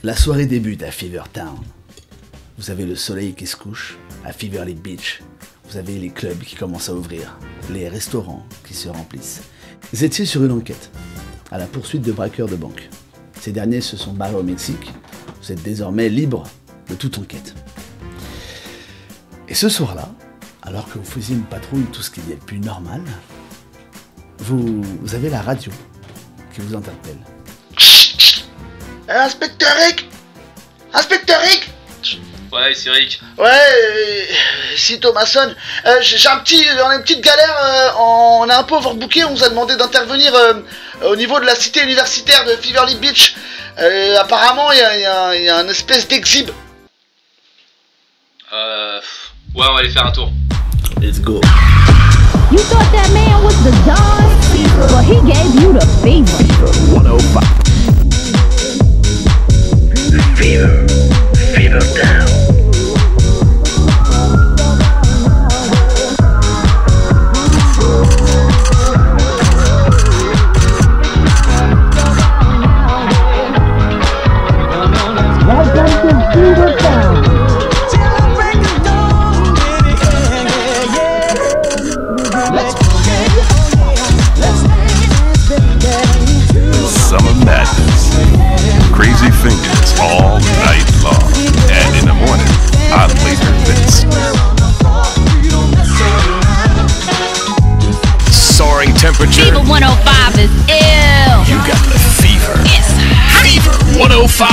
La soirée débute à Fever Town. Vous avez le soleil qui se couche à Feverly Beach. Vous avez les clubs qui commencent à ouvrir, les restaurants qui se remplissent. Vous étiez sur une enquête, à la poursuite de braqueurs de banque. Ces derniers se sont barrés au Mexique. Vous êtes désormais libre de toute enquête. Et ce soir-là, alors que vous faisiez une patrouille, tout ce qui est plus normal, vous avez la radio qui vous interpelle. Inspecteur Rick! Inspecteur Rick! Ouais, c'est Rick. Ouais, ici Thomason. On a une petite galère, on a un peu overbooké, on nous a demandé d'intervenir au niveau de la cité universitaire de Feverly Beach. Apparemment, il y a une espèce d'exhibe. Ouais, on va aller faire un tour. Let's go. You thought that man was the Don? Well, he gave you the fever. 105. Fever Town. Summer madness, crazy fingers all night long, and in the morning, I play her best. Soaring temperature, Fever 105 is ill. you got the fever. It's hot. Fever 105.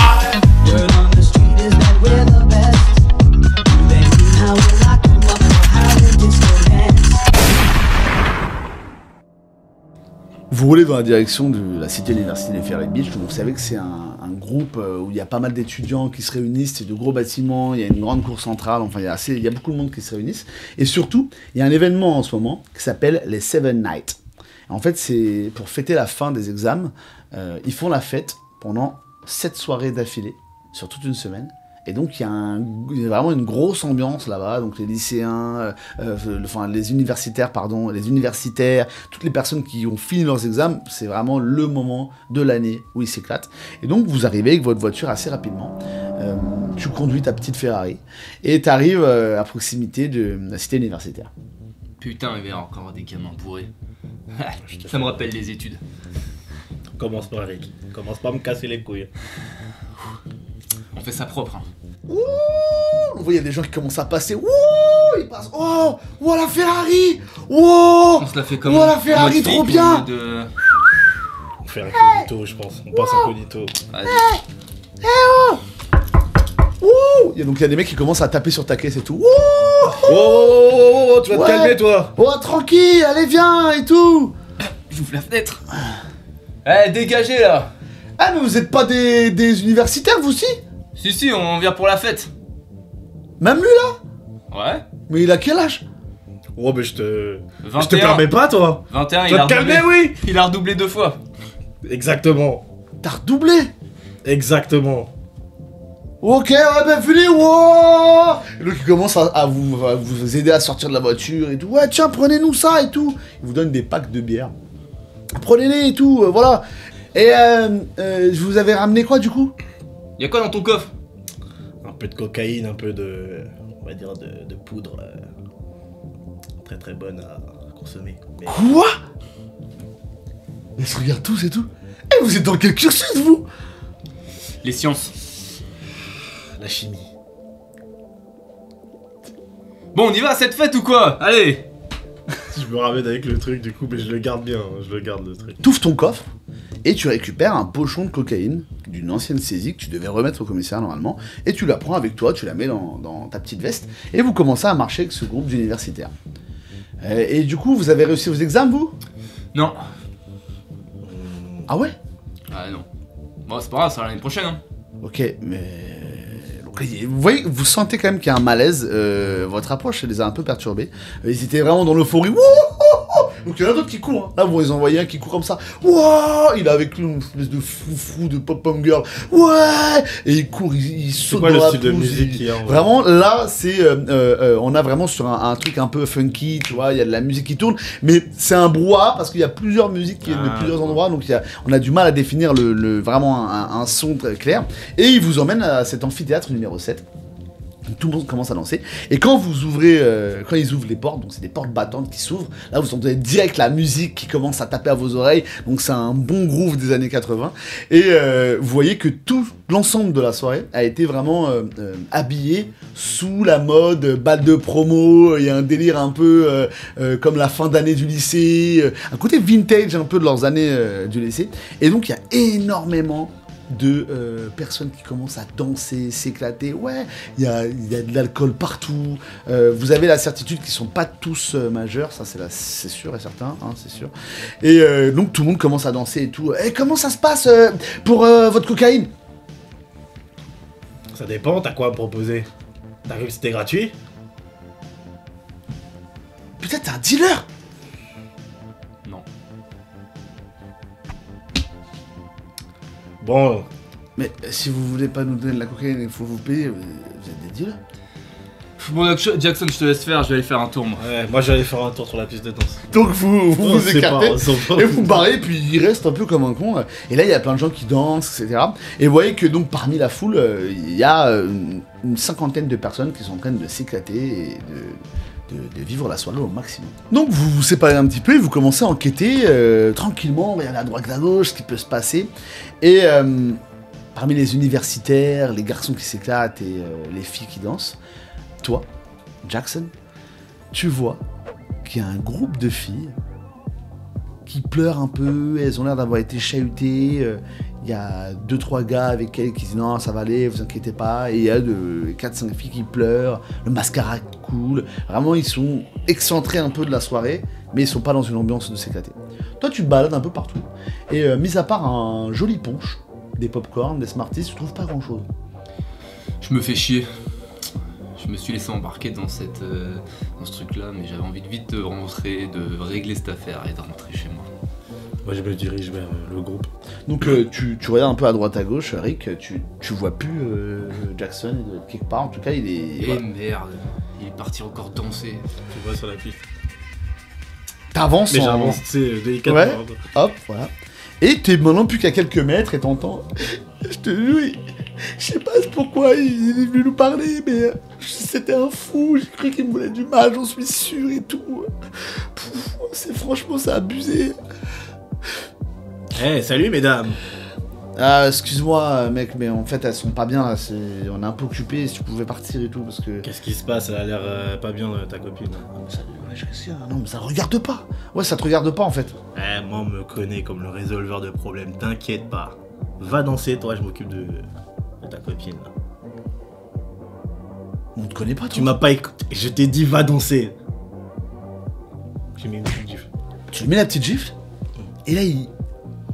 Vous roulez dans la direction de la cité universitaire de Feverly Beach, donc vous savez que c'est un groupe où il y a pas mal d'étudiants qui se réunissent, c'est de gros bâtiments, il y a une grande cour centrale, enfin il y a beaucoup de monde qui se réunissent. Et surtout, il y a un événement en ce moment qui s'appelle les Seven Nights. En fait, c'est pour fêter la fin des examens, ils font la fête pendant 7 soirées d'affilée, sur toute une semaine. Et donc il y a vraiment une grosse ambiance là-bas, donc les lycéens, les universitaires, toutes les personnes qui ont fini leurs examens, c'est vraiment le moment de l'année où ils s'éclatent. Et donc vous arrivez avec votre voiture assez rapidement, tu conduis ta petite Ferrari, et tu arrives à proximité de la cité universitaire. Putain, il va y avoir encore des gamins bourrés. Ça me rappelle les études. Commence pas, Rick. Commence pas à me casser les couilles. On fait ça propre. Hein. Ouh, vous voyez, il y a des gens qui commencent à passer. Ouh, ils passent. Oh, oh la Ferrari. Oh, On se la fait comme oh la Ferrari, en mode trop flic, bien. au lieu de... On fait un cognito, je pense. On passe un cognito. Vas-y. Ouh, donc il y a des mecs qui commencent à taper sur ta caisse et tout. Ouh, Oh, tu vas Ouais. te calmer, toi. oh tranquille, allez viens et tout. J'ouvre la fenêtre. Eh, dégagez là. Ah mais vous êtes pas des universitaires vous aussi? Si, on vient pour la fête. Même lui là? Ouais. Mais il a quel âge? Oh, mais je te 21. permets pas, toi. 21, Tu il a vas te redoublé. calmer, oui. Il a redoublé 2 fois. Exactement. T'as redoublé? Exactement. Ok, ouais, ben venez, wow. Et donc il commence à vous aider à sortir de la voiture et tout. Ouais, tiens, prenez-nous ça et tout. Il vous donne des packs de bière. Prenez-les et tout, voilà. Et je vous avais ramené quoi du coup? Y'a quoi dans ton coffre? Un peu de cocaïne, un peu de... On va dire de poudre. Très très bonne à consommer. Mais... Quoi? Ils se regardent tous et tout. Eh, vous êtes dans quel cursus vous? Les sciences. La chimie. Bon, on y va à cette fête ou quoi? Allez. Je me ramène avec le truc, du coup, mais je le garde bien. Je le garde, le truc. T'ouvres ton coffre et tu récupères un pochon de cocaïne d'une ancienne saisie que tu devais remettre au commissaire normalement, et tu la prends avec toi, tu la mets dans ta petite veste, et vous commencez à marcher avec ce groupe d'universitaires. Et du coup, vous avez réussi vos examens, vous? Non. Ah ouais? Ah non. Bon, c'est pas grave, ça sera l'année prochaine. Hein. Ok, mais... Donc, vous voyez, vous sentez quand même qu'il y a un malaise, votre approche les a un peu perturbés. Ils étaient vraiment dans l'euphorie. Wouh, Donc il y en a d'autres qui courent. Hein. Là, vous les envoyez un qui court comme ça. Ouah, il est avec lui une espèce de fou de pop-pom girl. Ouais. Et il court, il saute dans la le style de pelouse, musique qu'il y a en vrai. Vraiment, là, c'est, on a vraiment sur un truc un peu funky, tu vois. Il y a de la musique qui tourne, mais c'est un brouhaha parce qu'il y a plusieurs musiques qui viennent de plusieurs endroits, donc on a du mal à définir vraiment un son très clair. Et il vous emmène à cet amphithéâtre numéro 7. Tout le monde commence à danser. Et quand vous ouvrez, quand ils ouvrent les portes, donc c'est des portes battantes qui s'ouvrent, là vous entendez direct la musique qui commence à taper à vos oreilles. Donc c'est un bon groove des années 80. Et vous voyez que tout l'ensemble de la soirée a été vraiment habillé sous la mode balle de promo. Il y a un délire un peu comme la fin d'année du lycée, un côté vintage un peu de leurs années du lycée. Et donc il y a énormément de personnes qui commencent à danser, s'éclater. Ouais, il y a de l'alcool partout. Vous avez la certitude qu'ils sont pas tous majeurs, ça c'est sûr et certain, hein, c'est sûr. Et donc tout le monde commence à danser et tout. Et comment ça se passe pour votre cocaïne? Ça dépend, t'as quoi à me proposer? T'as cru que c'était gratuit? Peut-être t'es un dealer? Non. Bon, Mais si vous voulez pas nous donner de la cocaïne et qu'il faut vous payer, vous êtes des dealers? Bon, Jackson, je te laisse faire, je vais aller faire un tour, moi. ouais, moi j'allais faire un tour sur la piste de danse. Donc vous c'est écartez pas- c'est pas- et vous barrez, puis il reste un peu comme un con. Et là, il y a plein de gens qui dansent, etc. Et vous voyez que donc parmi la foule, il y a une cinquantaine de personnes qui sont en train de s'éclater et de vivre la soirée au maximum. Donc vous vous séparez un petit peu et vous commencez à enquêter tranquillement, regarder à droite à gauche ce qui peut se passer. Et parmi les universitaires, les garçons qui s'éclatent et les filles qui dansent, toi, Jackson, tu vois qu'il y a un groupe de filles qui pleurent un peu, elles ont l'air d'avoir été chahutées. Il y a 2-3 gars avec elles qui disent non, ça va aller, vous inquiétez pas. Et il y a 4-5 filles qui pleurent, le mascara coule. Vraiment, ils sont excentrés un peu de la soirée, mais ils sont pas dans une ambiance de s'éclater. Toi, tu te balades un peu partout. Et mis à part un joli punch, des pop-corn, des Smarties, tu trouves pas grand-chose. Je me fais chier. Je me suis laissé embarquer dans ce truc-là, mais j'avais envie de vite rentrer, de régler cette affaire et de rentrer chez moi. Moi je me dirige vers le groupe. Donc tu regardes un peu à droite à gauche, Rick, tu vois plus Jackson quelque part, en tout cas il est... Et voilà. merde, il est parti encore danser. Tu vois sur la piste. T'avances Mais en... j'avance, tu sais, délicatement. Ouais. Hop, voilà. Et t'es maintenant plus qu'à quelques mètres et t'entends... Je te jure, je sais pas pourquoi il est venu nous parler, mais c'était un fou, j'ai cru qu'il me voulait du mal, j'en suis sûr et tout. Franchement, c'est abusé. Eh, salut mesdames. Ah, excuse-moi, mec, mais en fait, elles sont pas bien, là, on est un peu occupés, si tu pouvais partir et tout, parce que... Qu'est-ce qui se passe? Elle a l'air pas bien ta copine. Non, mais ça regarde pas. Ouais, ça te regarde pas, en fait. Eh, moi on me connaît comme le résolveur de problèmes, t'inquiète pas. Va danser, toi, je m'occupe de ta copine. Là. On te connaît pas, toi. Tu m'as pas écouté, je t'ai dit va danser. J'ai mis une petite gifle. Tu lui mets la petite gifle, et là,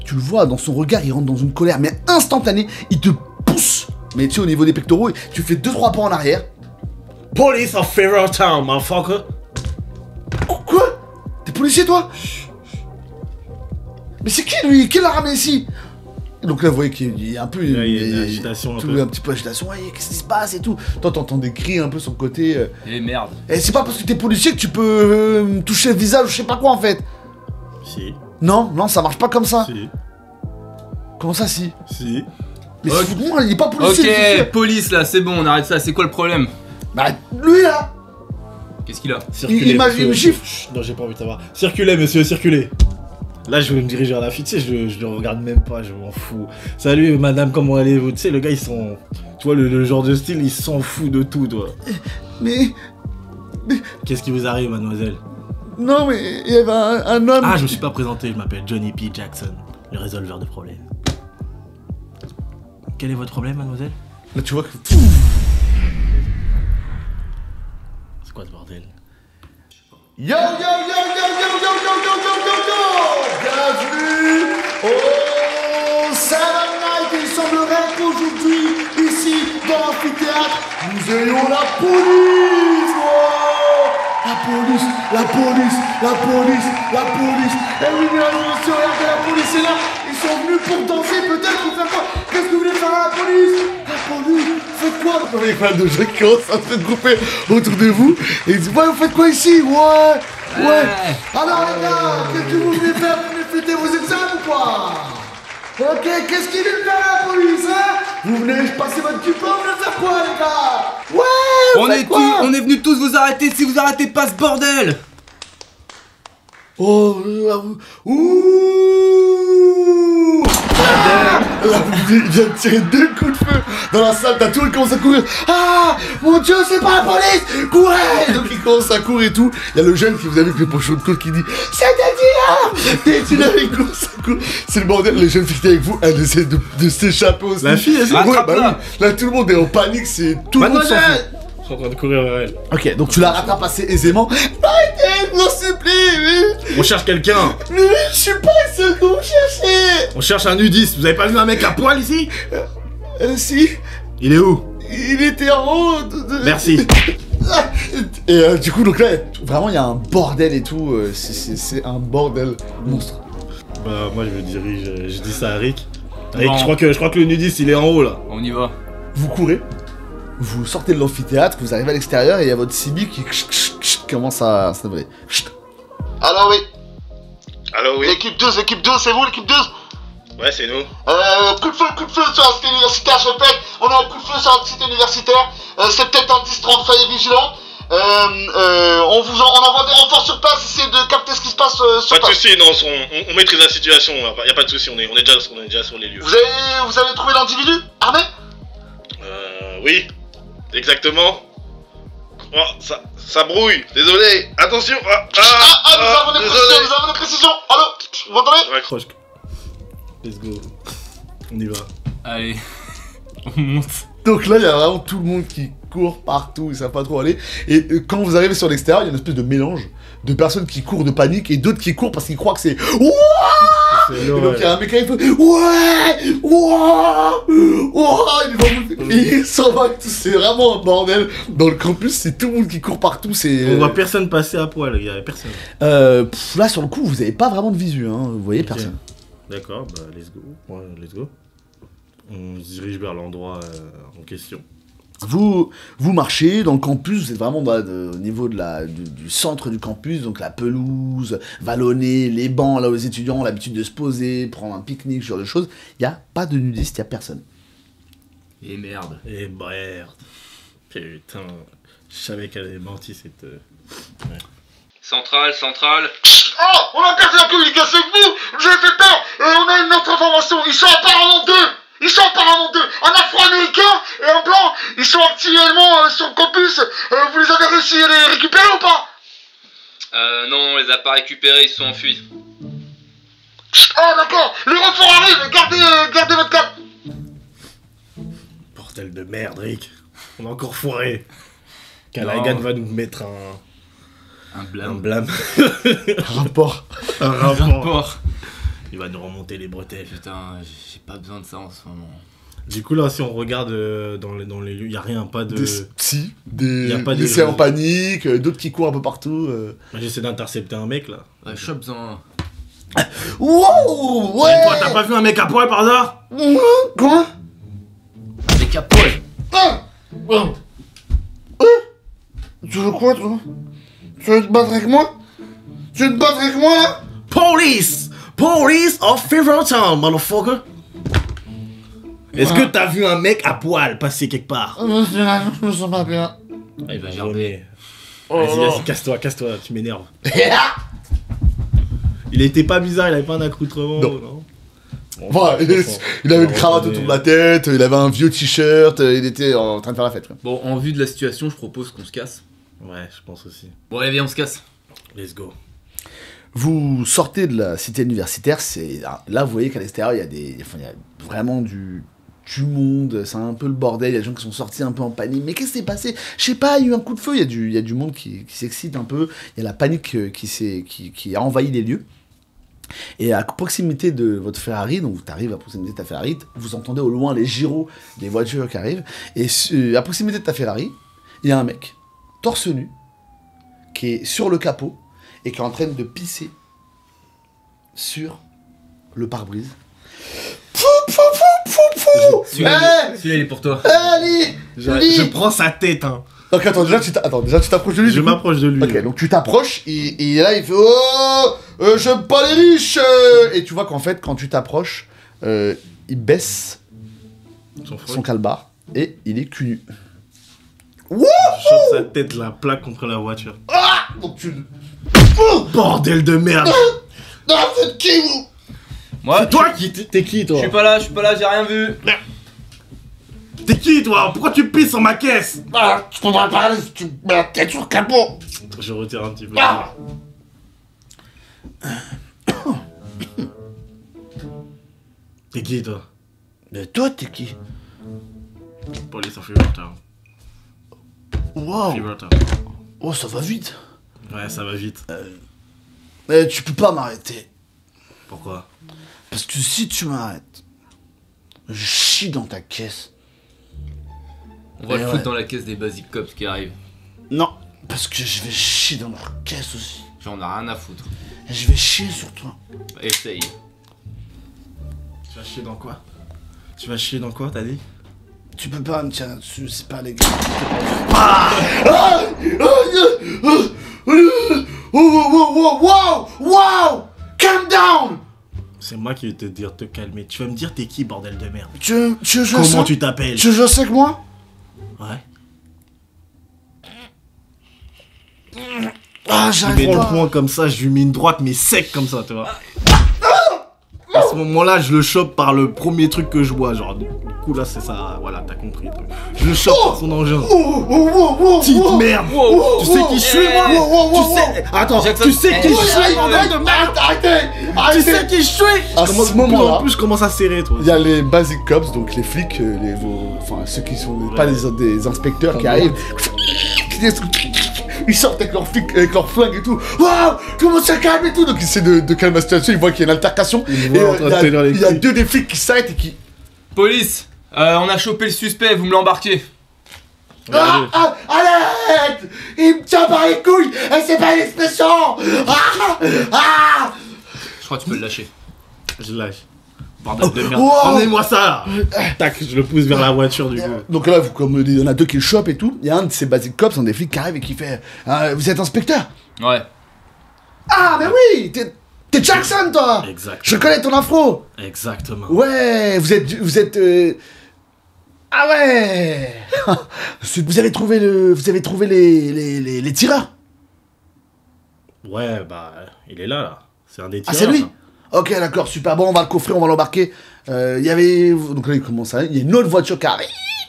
tu le vois, dans son regard, il rentre dans une colère, mais instantanée, il te pousse. Mais tu sais, au niveau des pectoraux, tu fais 2-3 pas en arrière. Police of Federal Town, motherfucker. Quoi? T'es policier, toi? Mais c'est qui, lui? Qui l'a ramené ici? Et donc là, vous voyez qu'il y a un peu... Il y a une agitation un peu. Un petit peu d'agitation. Ouais, qu'est-ce qui se passe et tout. Toi, t'entends des cris un peu sur le côté. Et merde. Et c'est pas parce que t'es policier que tu peux me toucher le visage ou je sais pas quoi, en fait. Si. Non, ça marche pas comme ça. Si. Comment ça, si? Si. Mais Ok. c'est moi, il est pas policier. Ok, police là, c'est bon, on arrête ça, c'est quoi le problème? Bah, lui, là. Qu'est-ce qu'il a? Circulez, m'a monsieur. une gifle. Chut, non, j'ai pas envie de savoir. Circulez, monsieur, circulez. Là, je vais me diriger vers la fille, tu sais, je le regarde même pas, je m'en fous. Salut, madame, comment allez-vous? Tu sais, le gars, ils sont... Tu vois, le genre de style, il s'en fout de tout, toi. Mais... Qu'est-ce qui vous arrive, mademoiselle? Non, mais il y avait un homme... Ah, je me suis pas présenté, je m'appelle Johnny P. Jackson, le résolveur de problèmes. Quel est votre problème, mademoiselle? Là, tu vois que... C'est quoi ce bordel? Yo, yo, yo, yo, yo, yo, yo, yo, yo, yo, yo! Bienvenue au Saturday Night. Il semblerait qu'aujourd'hui, ici, dans l'amphithéâtre, nous ayons la police! Oh! La police, la police, la police, la police. Eh oui, mesdames et messieurs, regardez, la police est là. Ils sont venus pour danser, peut-être, ou faire quoi? Qu'est-ce que vous voulez faire à la police? La police, faites quoi? Il y a plein de gens qui commencent à se grouper autour de vous. Et ils disent, ouais, vous faites quoi ici? Ouais, ouais. Alors, les gars, qu'est-ce que vous venez faire? Vous venez fêter vos examens ou quoi? Ok, qu'est-ce qu'il vient faire la police, hein? Vous venez passer votre cupon, vous venez faire quoi, les gars? Ouais! On est venus tous vous arrêter si vous arrêtez pas ce bordel! Oh, ouh! Il vient de tirer 2 coups de feu dans la salle, t'as tout le monde qui commence à courir. Ah, mon Dieu, c'est pas la police! Courez! Donc il commence à courir et tout. Il y a le jeune qui vous avez avec le pochon de côte qui dit c'est des dealers! Il commence à courir. C'est le bordel, les jeunes filles avec vous, elles essaient de s'échapper aussi. La fille, elle s'est ouais, bah oui. Là tout le monde est en panique, c'est tout le monde s'en fout. Je suis en train de courir vers elle. Ok, donc tu la rattrapes assez aisément. Arrêtez, je vous en supplie! On cherche quelqu'un. Mais je suis pas seul que vous cherchez! On cherche un nudiste. Vous avez pas vu un mec à poil ici? Si. Il est où? Il était en haut Merci. Et du coup, donc là, vraiment, il y a un bordel et tout. C'est un bordel monstre. Bah, moi, je me dirige. Je dis ça à Rick. Rick, Bon. je crois que le nudiste, il est en haut, là. On y va. Vous courez, vous sortez de l'amphithéâtre, vous arrivez à l'extérieur et il y a votre Sibi qui commence à s'envoler. Alors oui, Allô, oui. l'équipe 2, c'est vous l'équipe 2? Ouais, c'est nous. Coup de feu sur la cité universitaire, je répète, on a un coup de feu sur la cité universitaire, c'est peut-être un 10-30, soyez vigilants. On envoie des renforts sur place, essayez de capter ce qui se passe sur Pas de place. soucis, non, on maîtrise la situation, y a pas de soucis, on est déjà sur les lieux. Vous avez trouvé l'individu armé? Oui, exactement. Oh, ça brouille, désolé, attention. Nous avons des précisions, allô? Vous m'entendez? Raccroche. Let's go. On y va. Allez, on monte. Donc là, il y a vraiment tout le monde qui court partout, ils savent pas trop où aller. Et quand vous arrivez sur l'extérieur, il y a une espèce de mélange de personnes qui courent de panique et d'autres qui courent parce qu'ils croient que c'est Ouah! Et donc il y a un mec qui fait ouais, ouah, ouah, il s'en va, c'est vraiment un bordel dans le campus, c'est tout le monde qui court partout, c'est. On voit personne passer à poil, il y a personne. Là sur le coup, vous avez pas vraiment de visu, hein, vous voyez personne. D'accord, bah let's go. Ouais, let's go. On se dirige vers l'endroit en question. Vous marchez dans le campus, vous êtes vraiment au niveau du centre du campus, donc la pelouse, vallonnée, les bancs, là où les étudiants ont l'habitude de se poser, prendre un pique-nique, ce genre de choses. Il n'y a pas de nudistes, il n'y a personne. Et merde. Et merde. Putain, je savais qu'elle avait menti cette... Ouais. Centrale. Oh, on a perdu la communication avec vous, vous avez fait peur, on a une autre information, ils sont apparemment deux, un afro-américain et un blanc, ils sont actuellement sur le campus, vous les avez réussi à les récupérer ou pas? Non, on les a pas récupérés, ils sont enfuis. Ah d'accord, les renforts arrivent, gardez votre cap. Bordel de merde, Rick. On a encore foiré. Non. Kalagan va nous mettre Un un blâme. blâme. Rapport. Un rapport. Rapport. Il va nous remonter les bretelles. Putain, j'ai pas besoin de ça en ce moment. Du coup, là, si on regarde dans les lieux, il n'y a rien, pas de... Des Y a pas de- lycéens en panique, d'autres qui courent un peu partout. Moi, j'essaie d'intercepter un mec, là. Ouais, chope-en. Wow, ouais. Et toi, t'as pas vu un mec à poil par hasard? Quoi? Avec à poil. Tu veux quoi, toi? Tu veux te battre avec moi? Là? Police! Police of Fevertown, motherfucker! Est-ce que t'as vu un mec à poil passer quelque part? Je me sens pas bien. Ah, il va gerber. Vas-y, casse-toi, tu m'énerves. Il était pas bizarre, il avait pas un accoutrement, Non. non? Voilà, il avait une cravate autour de la tête, il avait un vieux t-shirt, il était en train de faire la fête. Quoi. Bon, en vue de la situation, je propose qu'on se casse. Ouais, je pense aussi. Bon, allez, viens, on se casse. Let's go. Vous sortez de la cité universitaire, là vous voyez qu'à l'extérieur il y a vraiment du monde, c'est un peu le bordel, il y a des gens qui sont sortis un peu en panique, mais qu'est-ce qui s'est passé? Je sais pas, il y a eu un coup de feu, il y a du monde qui s'excite un peu, il y a la panique qui a envahi les lieux. Et à proximité de votre Ferrari, donc tu arrives à proximité de ta Ferrari, vous entendez au loin les gyros des voitures qui arrivent, et à proximité de ta Ferrari, il y a un mec, torse nu, qui est sur le capot et qui est en train de pisser sur le pare-brise. Celui-là, il est pour toi. Allez, Je prends sa tête, hein. Donc attends, déjà tu t'approches de lui. Je m'approche de lui. Ok, donc tu t'approches, il est là, il fait oh, j'aime pas les riches. Et tu vois qu'en fait, quand tu t'approches, il baisse son calbar et il est cul nu. Je chope sa tête, la plaque contre la voiture. Ah, donc tu. Bordel de merde. Non, c'est qui vous? Moi, Toi qui t'es qui, toi? je suis pas là, j'ai rien vu. T'es qui, toi? Pourquoi tu pisses sur ma caisse? Ah, tu comprends parler si tu mets la tête sur le capot. Je retire un petit peu. Ah. T'es qui, toi? Mais toi, t'es qui? Police of Rivertown. Waouh. Rivertown. Oh, ça va vite. Ouais, ça va vite. Mais tu peux pas m'arrêter. Pourquoi? Parce que si tu m'arrêtes, je chie dans ta caisse. On va le ouais. foutre dans la caisse des Basic Cops qui arrivent. Non, parce que je vais chier dans leur caisse aussi. J'en ai rien à foutre. Et je vais chier sur toi. Essaye. Tu vas chier dans quoi? Tu vas chier dans quoi, t'as dit? Tu peux pas me tirer dessus, c'est pas légal. Ah ah wow! Calm down! C'est moi qui vais te dire te calmer. Tu vas me dire t'es qui, bordel de merde? Tu veux jouer Comment ça? tu t'appelles? Tu veux jouer ça avec moi? Ouais. Ah, Je j'arrive mets le pas. poing comme ça, je lui mets une droite mais sec comme ça, tu vois. À ce moment-là, je le chope par le premier truc que je vois, genre du coup là c'est ça, voilà, t'as compris. Je le chope par son engin. Petite merde. Tu sais qui je suis, moi? Tu sais. Attends, tu sais qui je suis, bordel de merde. Tu sais qui je suis. À ce moment-là, en plus, je commence à serrer, toi. il y a les basic cops, donc les flics, enfin ceux qui sont pas des inspecteurs qui arrivent. Ils sortent avec leur flingue et tout. Waouh, comment ça calme et tout. Donc ils essaient de calmer la situation. Ils voient qu'il y a une altercation. Et il y a deux des flics qui s'arrêtent et qui. Police, on a chopé le suspect, vous me l'embarquez. Ah, arrête! Il me tient par les couilles. Et c'est pas l'expression. Ah. Je crois que tu peux le lâcher. Je lâche. Bordel de merde. Wow. Emmenez-moi ça. Tac, je le pousse vers la voiture du coup. Donc là, comme il y en a deux qui le chopent et tout, il y a un de ces basic cops, un des flics qui arrive et qui fait vous êtes inspecteur? Ouais. Ah, mais oui! T'es Jackson, toi! Exactement. Je connais ton afro! Exactement. Ouais, vous êtes. Ah ouais! Vous avez trouvé les tireurs? Ouais, bah, il est là. C'est un des Ah, tireurs. c'est lui? ça. Ok, d'accord, super. Bon, on va le coffrer, on va l'embarquer. Il y avait. Donc là, il commence à. Il y a une autre voiture qui arrive.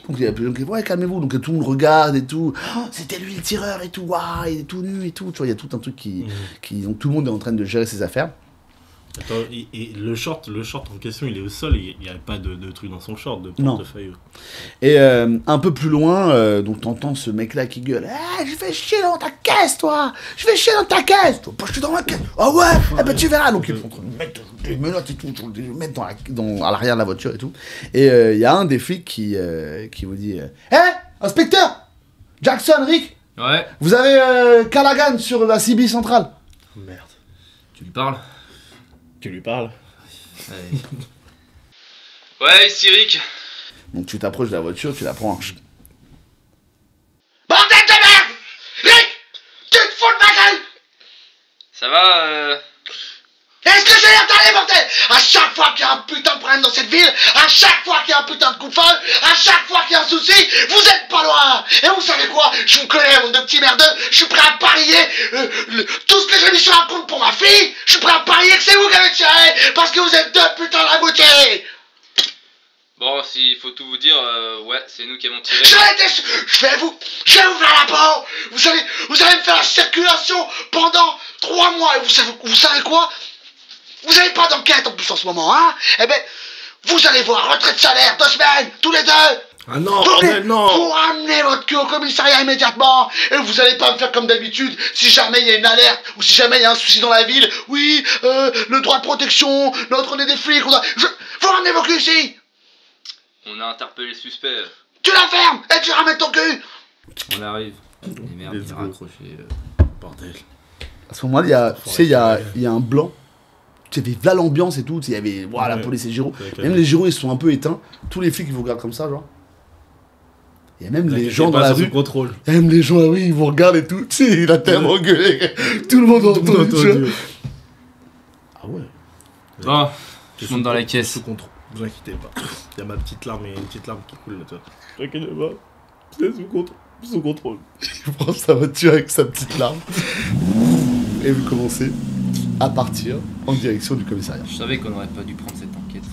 Donc il y a plus de gens qui disent ouais, calmez-vous. Donc tout le monde regarde et tout. Oh, c'était lui le tireur et tout. Waouh, il est tout nu et tout. Tu vois, il y a tout un truc qui. Donc tout le monde est en train de gérer ses affaires. Attends, et le short en question, il est au sol, il n'y a pas de truc dans son short, de Non. portefeuille. Et un peu plus loin, donc t'entends ce mec-là qui gueule. Ah, je vais chier dans ta caisse, toi! Je vais chier dans ta caisse! Tu vas pas chier dans ma caisse! Ah ouais! Eh ben tu verras! Donc ils sont en train de mettre des menottes et tout, de mettre à l'arrière de la voiture et tout. Et il y a un des flics qui vous dit inspecteur! Jackson, Rick! Ouais. Vous avez Callaghan sur la CB centrale? Merde. Tu lui parles? Tu lui parles? Ouais. Ouais, ici Rick. Donc tu t'approches de la voiture, tu la prends. Bordel de merde! Rick! Tu te fous de ma gueule! Ça va Est-ce que j'ai l'air d'aller, bordel? À chaque fois qu'il y a un putain de problème dans cette ville, à chaque fois qu'il y a un putain de coup de feu, à chaque fois qu'il y a un souci, vous êtes pas loin! Et vous savez quoi? Je vous connais, monde de petits merdeux, je suis prêt à parier tout ce que j'ai mis sur un compte pour ma fille, je suis prêt à parier que c'est vous qui avez tiré, parce que vous êtes deux putains d'abrutis! Bon, s'il faut tout vous dire, ouais, c'est nous qui avons tiré. Je vais vous faire la peau! Vous allez me faire la circulation pendant 3 mois, et vous savez quoi? Vous avez pas d'enquête en plus en ce moment, hein? Eh ben, vous allez voir, retraite de salaire, 2 semaines, tous les deux! Ah non, bordel, non! Vous ramenez votre cul au commissariat immédiatement! Et vous allez pas me faire comme d'habitude, si jamais il y a une alerte, ou si jamais il y a un souci dans la ville, oui, le droit de protection, on est des flics, vous ramenez vos culs ici! On a interpellé le suspect. Tu la fermes, et tu ramènes ton cul! On arrive. Et merde, il a Let's go. raccroché. Bordel. À ce moment-là, il y a, tu sais, il y a un blanc. Tu sais, il y avait là l'ambiance et tout. Tu sais, il y avait voilà, la police et Giro. Même les Giro, ils se sont un peu éteints. Tous les flics, ils vous regardent comme ça, genre. Il y a même les gens dans la rue. Contrôle. Il y a même les gens, oui, ils vous regardent et tout. Tu sais, il a tellement gueulé. Tout le monde a entendu. Ah ouais. Oh, je monte dans la caisse. Sous contrôle. Ne vous inquiétez pas. Il y a ma petite larme et une petite larme qui coule là, toi. T'inquiète pas. C'est sous contrôle. Sous contrôle. Il prend sa voiture avec sa petite larme. Et vous commencez à partir en direction du commissariat. Je savais qu'on n'aurait pas dû prendre cette enquête.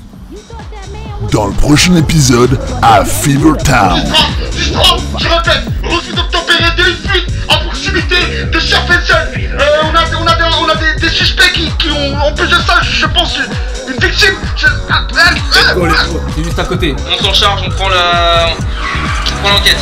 Dans le prochain épisode à Fever Town. Distro, je répète, refus d'obtempérer dès une fuite en proximité de Sherpenson. On a des suspects qui ont, en plus de ça, je pense, une victime. C'est juste à côté. On s'en charge, on prend l'enquête.